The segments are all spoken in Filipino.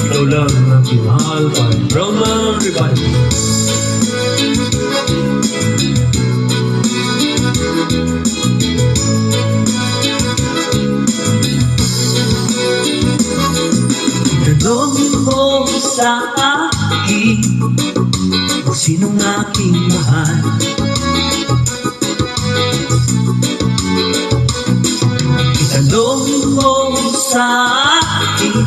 ikaw lang ang aking mahal, parang Roman Revival. Itanong mo sa akin kung sinong aking mahal. Itanong mo sa akin,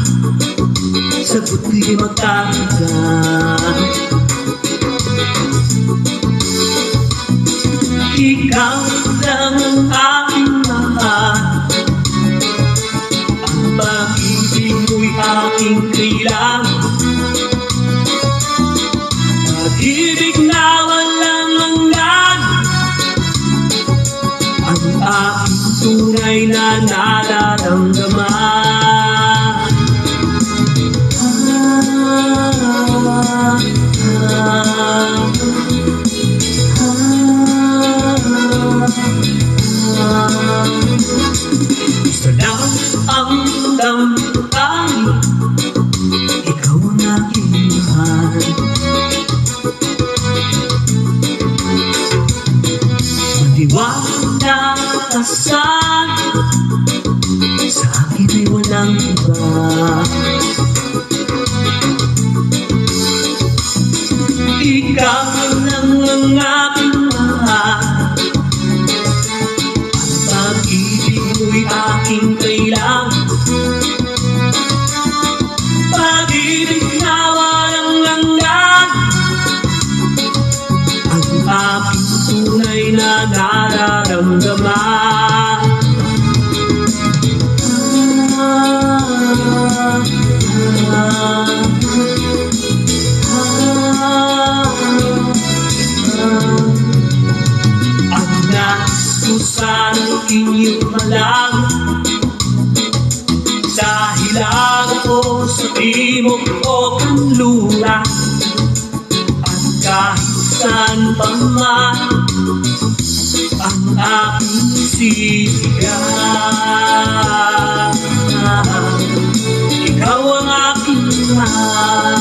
sagot ko'y magkakaroon. Ikaw lang ang aking mahal, ang pag-ibig mo'y aking kailangan. Pag-ibig na walang hanggan, ang aking tunay na nararamdaman. Gusto lang ang damdamin, ikaw ang aking mahal. Maniwala ka sa'kin, sa akin ay walang iba. Ikaw lang ang aking mahal, ang pag-ibig mo'y aking kailangan. Pag-ibig na walang hanggan, ang aking tunay na nararamdaman. Ang nais ko sana'y inyong malaman, sa hilaga o sa timog o kanluran, at kahit saan pa man ang aking sisigaw. Ikaw ang aking mahal.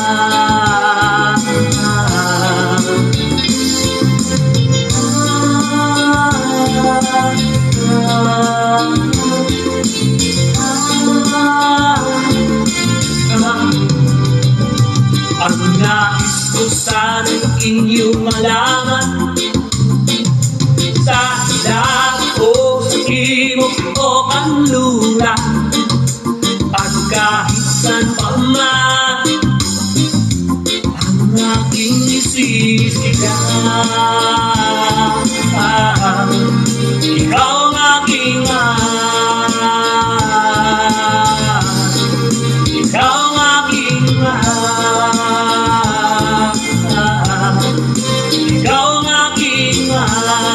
Ang nais ko sana'y inyong malaman, sa hilaga o sa timog o kanluran, at kahit saan pa man ang aking isisigaw. Ikaw ang aking mahal, ikaw ang aking mahal, ikaw ang aking mahal.